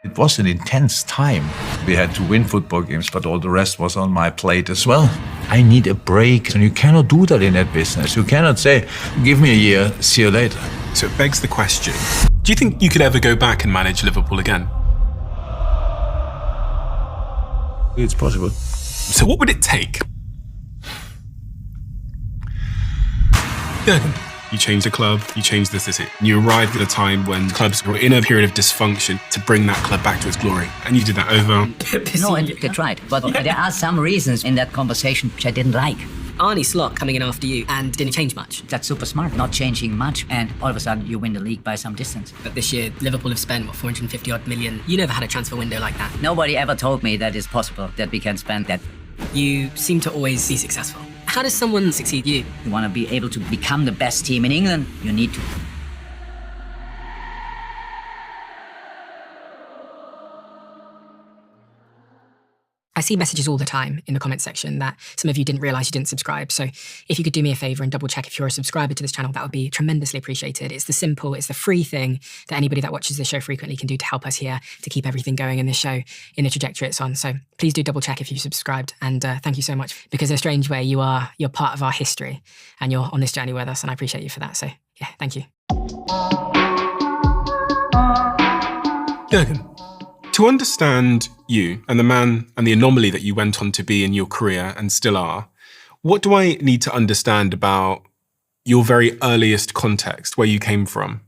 It was an intense time. We had to win football games, but all the rest was on my plate as well. I need a break, and you cannot do that in that business. You cannot say, give me a year, see you later. So it begs the question, do you think you could ever go back and manage Liverpool again? It's possible. So what would it take? Jürgen, you changed the club, you changed the city. You arrived at a time when clubs were in a period of dysfunction to bring that club back to its glory. And you did that over... No, they tried. But there are some reasons in that conversation which I didn't like. Arne Slot coming in after you and didn't change much. That's super smart, not changing much, and all of a sudden you win the league by some distance. But this year, Liverpool have spent, 450 odd million. You never had a transfer window like that. Nobody ever told me that it's possible that we can spend that. You seem to always be successful. How does someone succeed you? You want to be able to become the best team in England, you need to. I see messages all the time in the comment section that some of you didn't realise you didn't subscribe. So if you could do me a favour and double check if you're a subscriber to this channel, that would be tremendously appreciated. It's the free thing that anybody that watches this show frequently can do to help us here to keep everything going in this show in the trajectory it's on. So please do double check if you've subscribed. And thank you so much, because in a strange way, you're part of our history and you're on this journey with us. And I appreciate you for that. So yeah, thank you. Jürgen, to understand you and the man and the anomaly that you went on to be in your career and still are, what do I need to understand about your very earliest context, where you came from?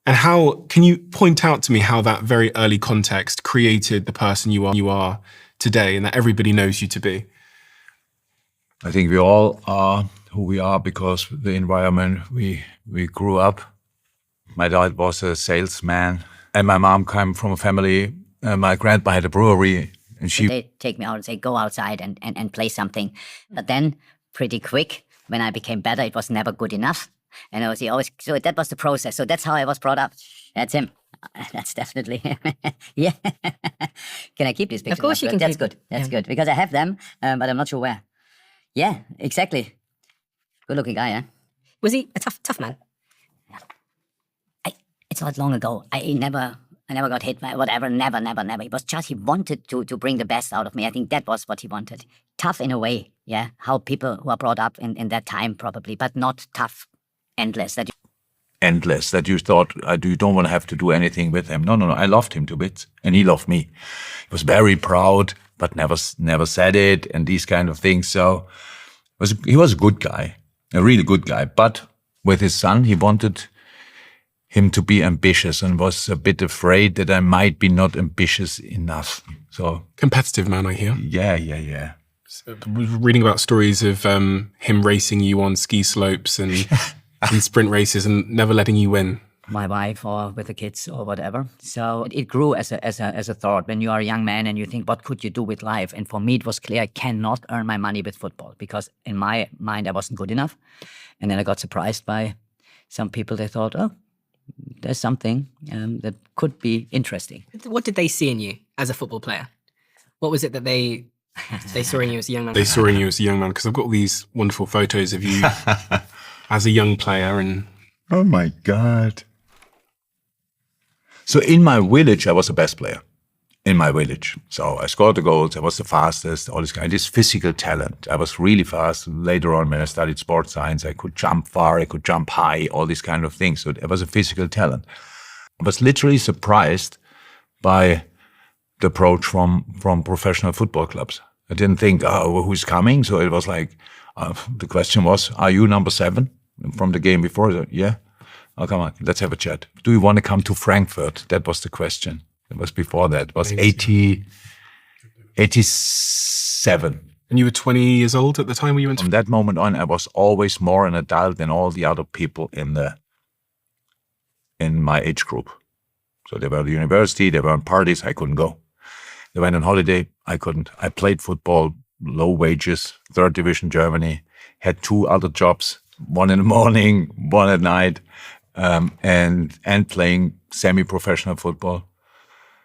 And how can you point out to me how that very early context created the person you are today and that everybody knows you to be? I think we all are who we are because the environment we grew up. My dad was a salesman. And my mom came from a family, my grandpa had a brewery. And They take me out and say, go outside and play something. But then, pretty quick, when I became better, it was never good enough. And I was always, so that was the process. So that's how I was brought up. That's him. That's definitely him. Yeah. Can I keep these pictures? Of course you can. That's good. That's good. Because I have them, but I'm not sure where. Yeah, exactly. Good looking guy, huh? Was he a tough man? It's not long ago. I never got hit by whatever, never. It was just he wanted to bring the best out of me. I think that was what he wanted. Tough in a way, yeah. How people who are brought up in that time probably, but not tough, endless. That you thought you don't want to have to do anything with him. No. I loved him to bits, and he loved me. He was very proud, but never said it, and these kind of things. So he was a good guy, a really good guy. But with his son, he wanted him to be ambitious and was a bit afraid that I might be not ambitious enough. So competitive man, I hear. Yeah. So, reading about stories of him racing you on ski slopes and in sprint races and never letting you win. My wife or with the kids or whatever. So it grew as a thought. When you are a young man and you think, what could you do with life? And for me, it was clear I cannot earn my money with football because in my mind, I wasn't good enough. And then I got surprised by some people. They thought, oh, there's something that could be interesting. What did they see in you as a football player? What was it that they saw in you as a young man? They saw in you as a young man, because I've got all these wonderful photos of you as a young player. And oh my God. So in my village, I was the best player. In my village. So I scored the goals, I was the fastest, all this kind, this physical talent. I was really fast. Later on, when I studied sports science, I could jump far, I could jump high, all these kind of things. So it was a physical talent. I was literally surprised by the approach from professional football clubs. I didn't think, oh, who's coming? So it was like, the question was, are you number 7 from the game before? So, yeah. Oh, come on, let's have a chat. Do you want to come to Frankfurt? That was the question. It was before that. It was 87. And you were 20 years old at the time when you went to... From that moment on, I was always more an adult than all the other people in my age group. So they were at the university, they were on parties, I couldn't go. They went on holiday, I couldn't. I played football, low wages, 3rd division Germany, had 2 other jobs, 1 in the morning, 1 at night, and playing semi-professional football.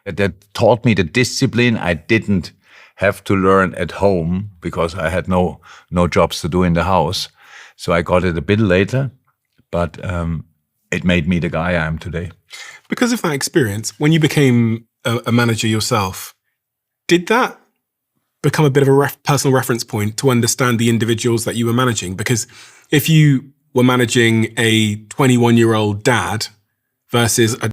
That taught me the discipline I didn't have to learn at home because I had no jobs to do in the house. So I got it a bit later, but it made me the guy I am today. Because of that experience, when you became a manager yourself, did that become a bit of a personal reference point to understand the individuals that you were managing? Because if you were managing a 21-year-old dad versus a